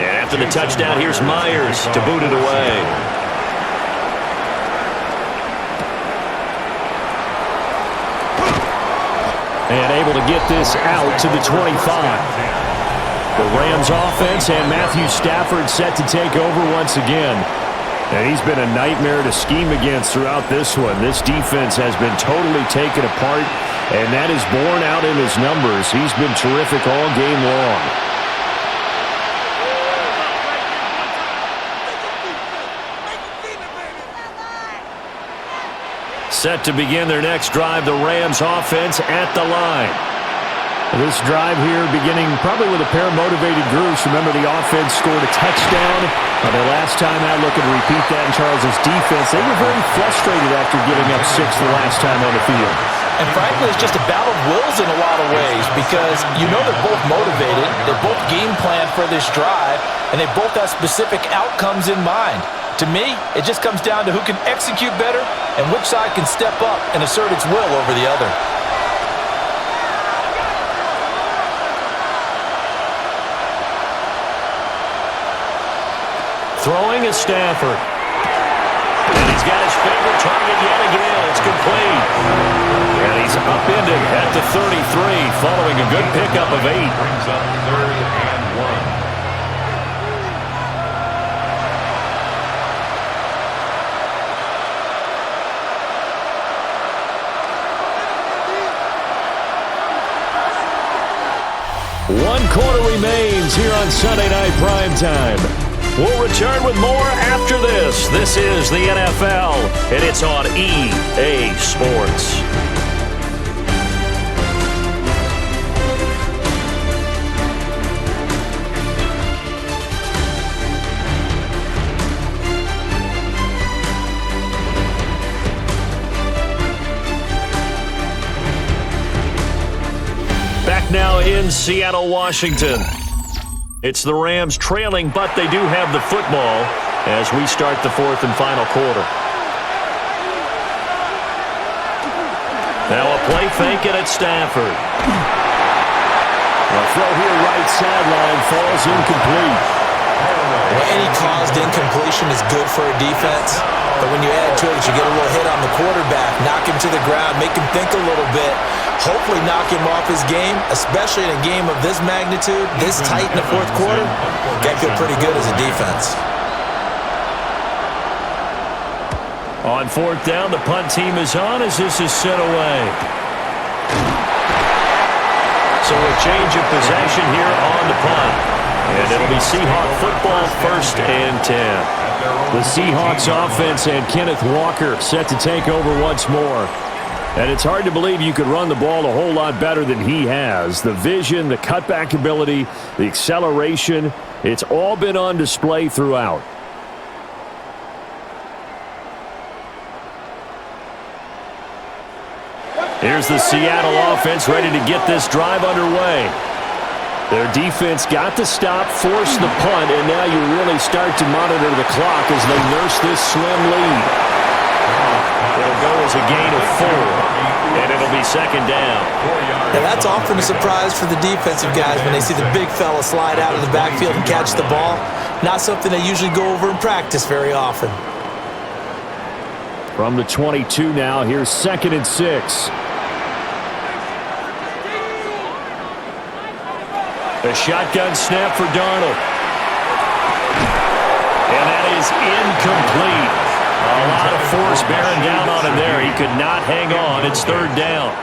After the touchdown, here's Myers to boot it away. And able to get this out to the 25. The Rams offense and Matthew Stafford set to take over once again. And he's been a nightmare to scheme against throughout this one. This defense has been totally taken apart, and that is borne out in his numbers. He's been terrific all game long. Set to begin their next drive, the Rams offense at the line. This drive here beginning probably with a pair of motivated groups. Remember, the offense scored a touchdown. Their last time out, looking to repeat that in Charles's defense. They were very frustrated after giving up 6 the last time on the field. And frankly, it's just a battle of wills in a lot of ways because you know they're both motivated, they're both game planned for this drive, and they both have specific outcomes in mind. To me, it just comes down to who can execute better and which side can step up and assert its will over the other. Throwing is Stafford. And he's got his favorite target yet again. It's complete. And he's upended at the 33 following a good pickup of 8. Brings up 3rd and 1. 1 quarter remains here on Sunday Night Primetime. We'll return with more after this. This is the NFL, and it's on EA Sports. Back now in Seattle, Washington. It's the Rams trailing, but they do have the football as we start the 4th and final quarter. Now a play fake at Stafford. A throw here right sideline falls incomplete. Well, any caused incompletion is good for a defense, but when you add to it, you get a little hit on the quarterback, knock him to the ground, make him think a little bit, hopefully knock him off his game, especially in a game of this magnitude, this tight in the 4th quarter. That feel pretty good as a defense. On 4th down, the punt team is on as this is set away. So a change of possession here on the punt. And it'll be Seahawk football, 1st and 10. The Seahawks offense and Kenneth Walker set to take over once more. And it's hard to believe you could run the ball a whole lot better than he has. The vision, the cutback ability, the acceleration, it's all been on display throughout. Here's the Seattle offense ready to get this drive underway. Their defense got the stop, forced the punt, and now you really start to monitor the clock as they nurse this slim lead. It'll go as a gain of 4, and it'll be 2nd down. Now that's often a surprise for the defensive guys when they see the big fella slide out of the backfield and catch the ball. Not something they usually go over in practice very often. From the 22 now, here's 2nd and 6. A shotgun snap for Darnold. And that is incomplete. A lot of force bearing down on him there. He could not hang on. It's 3rd down.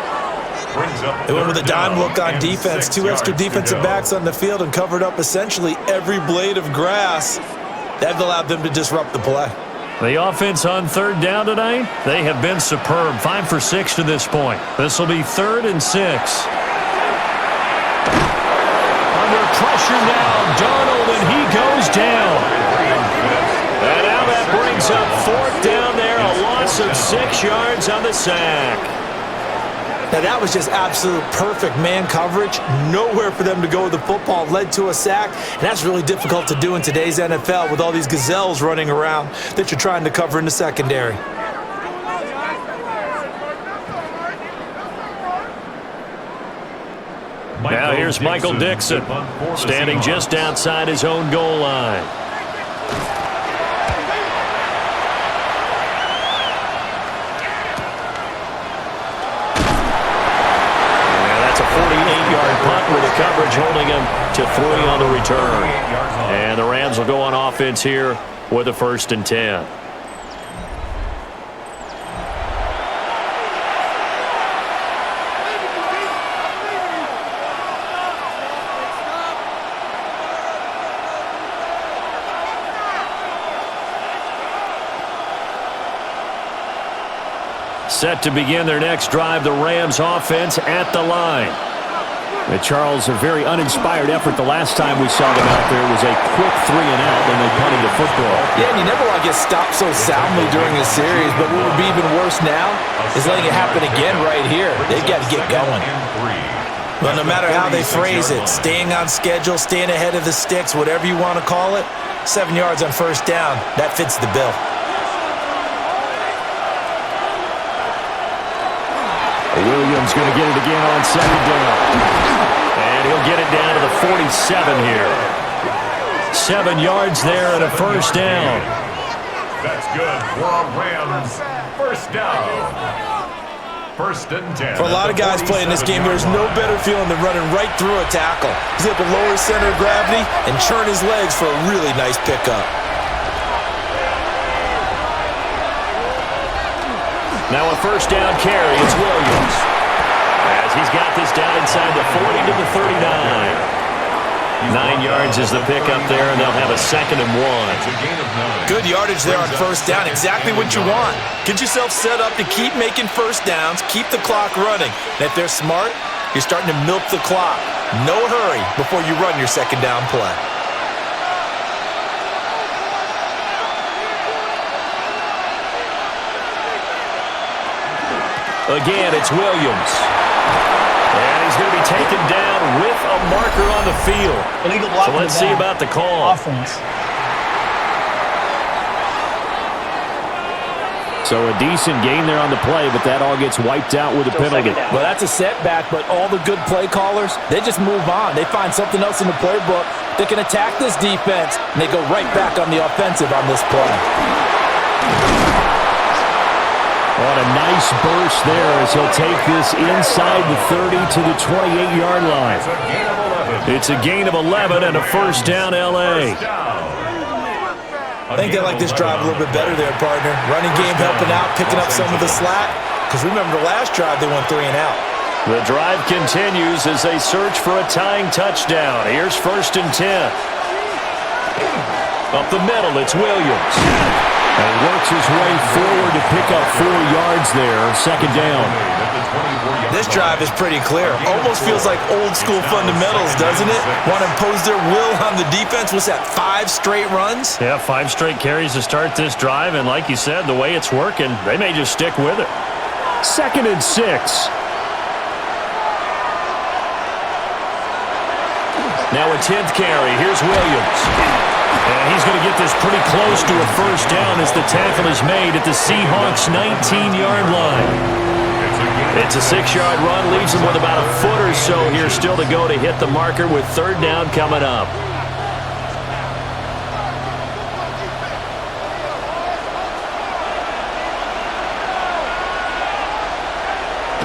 They went with a dime look on defense. 2 extra defensive backs on the field and covered up essentially every blade of grass. That allowed them to disrupt the play. The offense on 3rd down tonight, they have been superb. 5 for 6 to this point. This will be 3rd and 6. Pressure now, Darnold, and he goes down. And now that brings up 4th down there, a loss of 6 yards on the sack. Now that was just absolute perfect man coverage. Nowhere for them to go with the football, led to a sack. And that's really difficult to do in today's NFL with all these gazelles running around that you're trying to cover in the secondary. Now here's Michael Dixon, standing just outside his own goal line. And that's a 48-yard punt with the coverage holding him to 3 on the return. And the Rams will go on offense here with a 1st and 10. Set to begin their next drive, the Rams offense at the line. Charles, a very uninspired effort the last time we saw them out there. It was a quick 3 and out when they punted the football. Yeah, and you never want to get stopped so soundly during a series, but what would be even worse now is letting it happen again right here. They've got to get going. But no matter how they phrase it, staying on schedule, staying ahead of the sticks, whatever you want to call it, 7 yards on 1st down, that fits the bill. Williams going to get it again on 2nd down. And he'll get it down to the 47 here. 7 yards there and a 1st down. That's good for a Rams 1st down. 1st and 10. For a lot of guys playing this game, there's no better feeling than running right through a tackle. He's able to lower his center of gravity and churn his legs for a really nice pickup. Now a 1st down carry. It's Williams. As he's got this down inside the 40 to the 39. 9 yards is the pickup there, and they'll have a 2nd and 1. Good yardage there on first down. Exactly what you want. Get yourself set up to keep making first downs, keep the clock running. And if they're smart, you're starting to milk the clock. No hurry before you run your 2nd down play. Again, it's Williams. And he's going to be taken down with a marker on the field. Illegal block. So let's see about the call. Offense. So a decent gain there on the play, but that all gets wiped out with a penalty. Well, that's a setback, but all the good play callers, they just move on. They find something else in the playbook. They can attack this defense, and they go right back on the offensive on this play. What a nice burst there as he'll take this inside the 30 to the 28-yard line. It's a gain of 11 and a first down, L.A. I think they like this drive a little bit better there, partner. Running game helping out, picking up some of the slack. Because remember the last drive, they went 3 and out. The drive continues as they search for a tying touchdown. Here's 1st and 10. Up the middle, it's Williams. And he works his way forward to pick up 4 yards there, 2nd down. This drive is pretty clear. Almost feels like old school fundamentals, doesn't it? Want to impose their will on the defense. What's that, 5 straight runs? Yeah, 5 straight carries to start this drive. And like you said, the way it's working, they may just stick with it. 2nd and 6. Now a 10th carry. Here's Williams. And he's going to get this pretty close to a first down as the tackle is made at the Seahawks' 19-yard line. It's a 6-yard run, leaves him with about a foot or so here still to go to hit the marker with 3rd down coming up.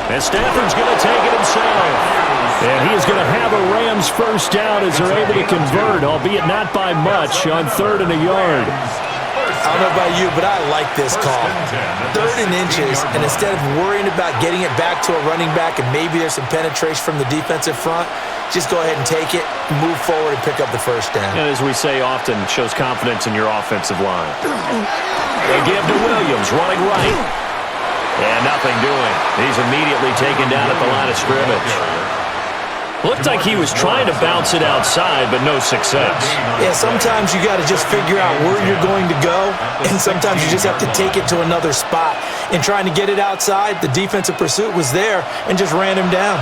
And Stafford's going to take it himself. And he is going to have a Rams first down as they're able to convert, albeit not by much, on 3rd and a yard. I don't know about you, but I like this call. 3rd and inches, and instead of worrying about getting it back to a running back and maybe there's some penetration from the defensive front, just go ahead and take it, move forward, and pick up the first down. And as we say often, it shows confidence in your offensive line. They give to Williams, running right. And nothing doing. He's immediately taken down at the line of scrimmage. Looked like he was trying to bounce it outside, but no success. Yeah, sometimes you got to just figure out where you're going to go, and sometimes you just have to take it to another spot. In trying to get it outside, the defensive pursuit was there and just ran him down.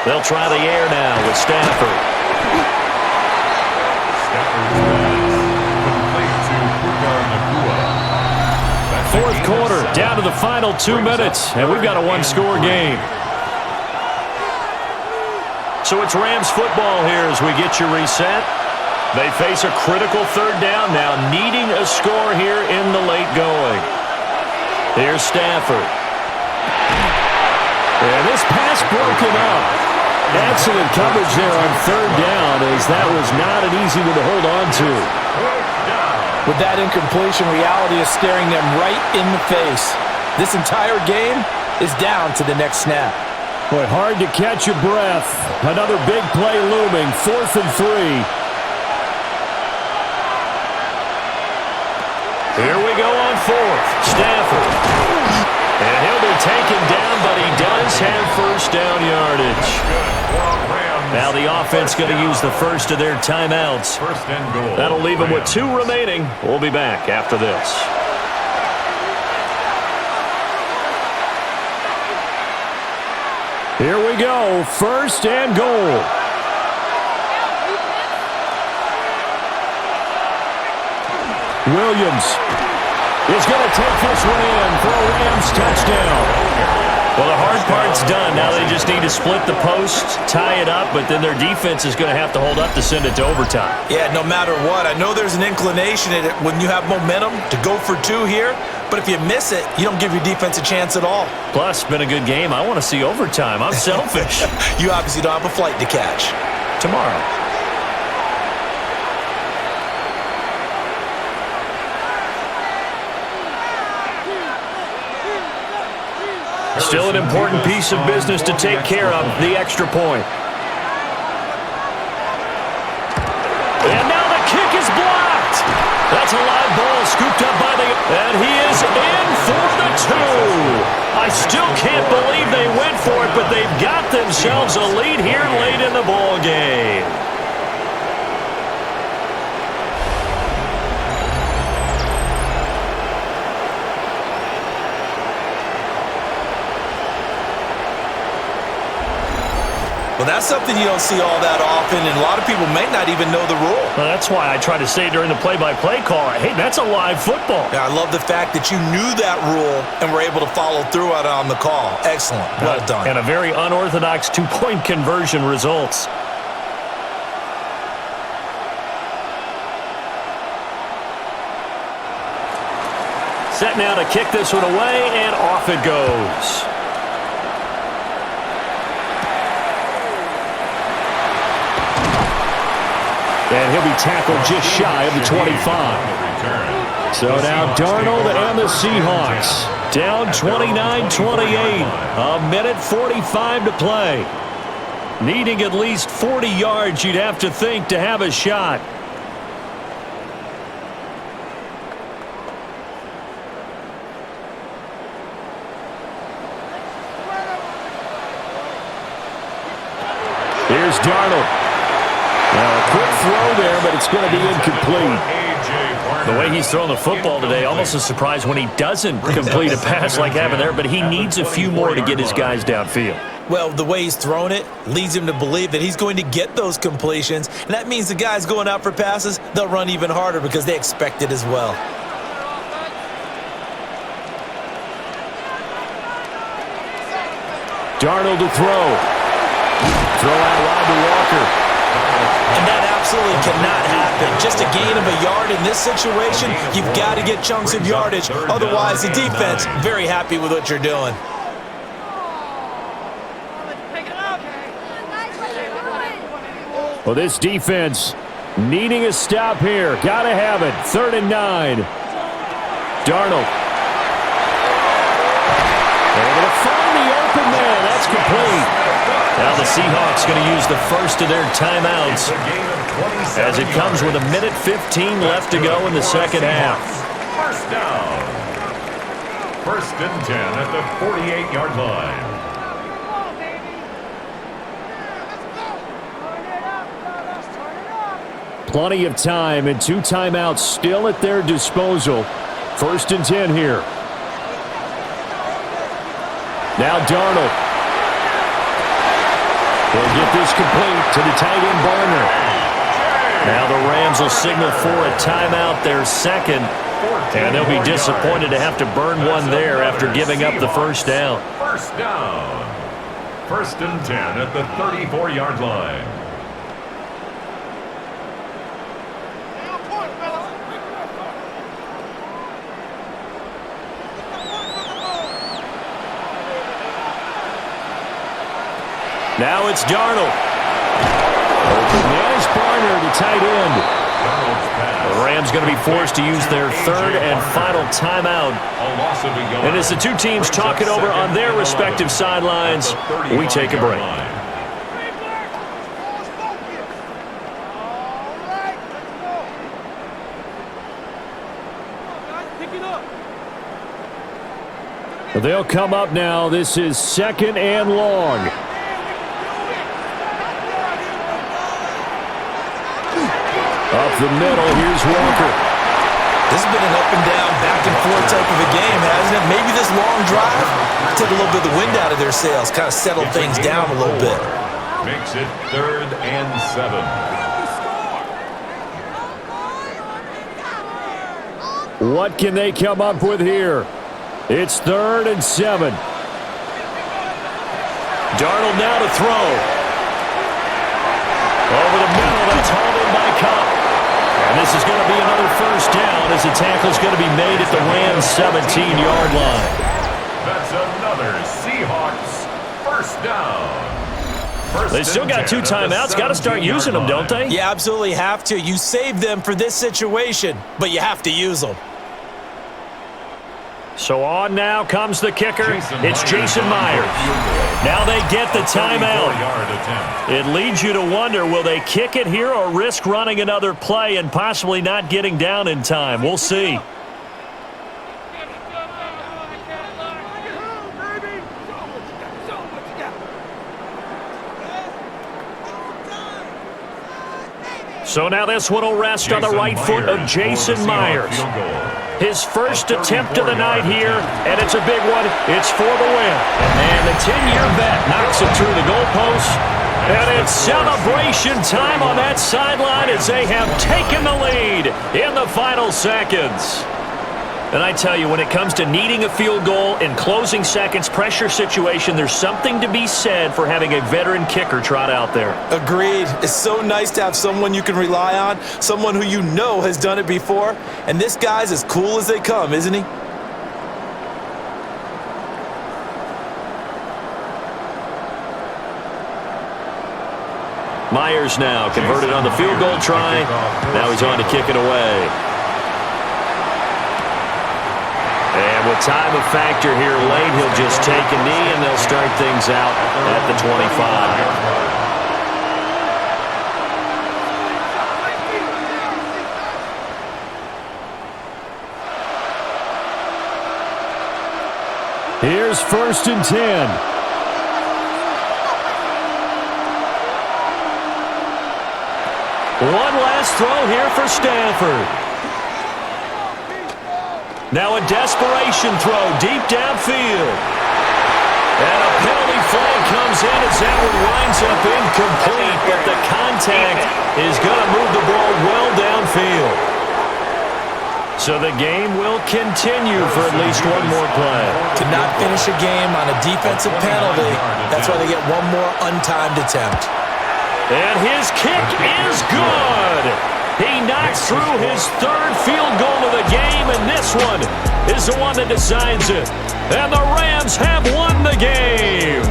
They'll try the air now with Stafford. Fourth quarter, down to the final 2 minutes, and we've got a 1-score game. So it's Rams football here as we get you reset. They face a critical 3rd down now, needing a score here in the late going. Here's Stafford. And this pass broken up. Excellent coverage there on 3rd down, as that was not an easy one to hold on to. With that incompletion, reality is staring them right in the face. This entire game is down to the next snap. Boy, hard to catch your breath. Another big play looming, 4th and 3. Here we go on 4th. Stafford. And he'll be taken down, but he does have first down yardage. Now the offense going to use the first of their timeouts. That'll leave them with 2 remaining. We'll be back after this. Here we go. 1st and goal. Williams is going to take this one in for a Rams touchdown. Well, the hard part's done. Now they just need to split the post, tie it up, but then their defense is going to have to hold up to send it to overtime. Yeah, no matter what. I know there's an inclination in it when you have momentum to go for 2 here, but if you miss it, you don't give your defense a chance at all. Plus, it's been a good game. I want to see overtime. I'm selfish. You obviously don't have a flight to catch. Tomorrow. Still an important piece of business to take care of, the extra point. And now the kick is blocked. That's a live ball scooped up by the... And he is in for the 2. I still can't believe they went for it, but they've got themselves a lead here late in the ball game. Well, that's something you don't see all that often, and a lot of people may not even know the rule. Well, that's why I try to say during the play-by-play call, hey, that's a live football. Yeah, I love the fact that you knew that rule and were able to follow through on the call. Excellent. Well done. And a very unorthodox two-point conversion results. Set now to kick this one away, and off it goes. And he'll be tackled just shy of the 25. So now Darnold and the Seahawks down 29-28. A minute 45 to play. Needing at least 40 yards, you'd have to think, to have a shot. Here's Darnold. Now, a quick throw there, but it's going to be incomplete. The way he's throwing the football today, almost a surprise when he doesn't complete a pass like happened there, but he needs a few more to get his guys downfield. Well, the way he's thrown it leads him to believe that he's going to get those completions, and that means the guys going out for passes, they'll run even harder because they expect it as well. Darnold to throw. Throw out wide to Walker. And that absolutely cannot happen. Just a gain of a yard in this situation, you've got to get chunks of yardage. Otherwise, the defense, very happy with what you're doing. Well, this defense needing a stop here. Got to have it. 3rd and 9. Darnold. Able to find the open man. That's complete. Now the Seahawks going to use the first of their timeouts as it comes with a minute 15 left to go in the second half. First down. 1st and 10 at the 48-yard line. Plenty of time and 2 timeouts still at their disposal. 1st and 10 here. Now Darnold. They'll get this complete to the tight end Barner. Now the Rams will signal for a timeout, their second. And they'll be disappointed to have to burn one there after giving up the first down. First down. 1st and 10 at the 34-yard line. Now it's Darnold. There's Barner, the tight end. The Rams going to be forced to use their 3rd and final timeout. And as the two teams talk it over on their respective sidelines, we take a break. They'll come up now. This is 2nd and long. Up the middle, here's Walker. This has been an up and down, back and forth type of a game, hasn't it? Maybe this long drive took a little bit of the wind out of their sails, kind of settled things down a little bit. Makes it 3rd and 7. What can they come up with here? It's 3rd and 7. Darnold now to throw. Over the middle, that's hauled in by Cup. And this is going to be another first down as the tackle's going to be made at the Rams' 17-yard line. That's another Seahawks first down. They still got 2 timeouts. Got to start using them, don't they? You absolutely have to. You save them for this situation, but you have to use them. So on now comes the kicker. It's Jason Myers. Now they get the timeout. It leads you to wonder, will they kick it here or risk running another play and possibly not getting down in time? We'll see. So now this one will rest on the right foot of Jason Myers. His first attempt of the night here, and it's a big one. It's for the win. And the 10-year vet knocks it through the goalpost. And it's celebration time on that sideline as they have taken the lead in the final seconds. And I tell you, when it comes to needing a field goal in closing seconds, pressure situation, there's something to be said for having a veteran kicker trot out there. Agreed. It's so nice to have someone you can rely on, someone who you know has done it before. And this guy's as cool as they come, isn't he? Myers now converted on the field goal try. Now he's on to kick it away. And with time of factor here late, he'll just take a knee, and they'll start things out at the 25. Here's 1st and 10. One last throw here for Stafford. Now a desperation throw deep downfield. And a penalty flag comes in as that one winds up incomplete, but the contact is going to move the ball well downfield. So the game will continue for at least one more play. To not finish a game on a defensive penalty, that's why they get one more untimed attempt. And his kick is good. He knocks through his 3rd field goal of the game, and this one is the one that decides it. And the Rams have won the game.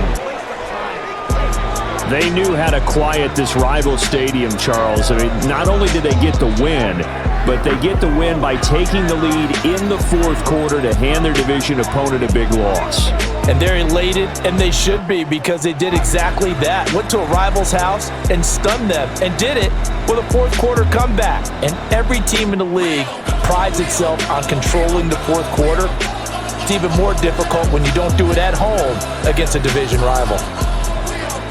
They knew how to quiet this rival stadium, Charles. I mean, not only did they get the win, but they get the win by taking the lead in the 4th quarter to hand their division opponent a big loss. And they're elated, and they should be, because they did exactly that. Went to a rival's house and stunned them, and did it with a 4th quarter comeback. And every team in the league prides itself on controlling the 4th quarter. It's even more difficult when you don't do it at home against a division rival.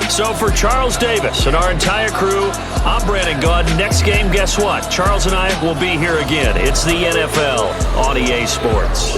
So for Charles Davis and our entire crew, I'm Brandon Gaud. Next game, guess what? Charles and I will be here again. It's the NFL on EA Sports.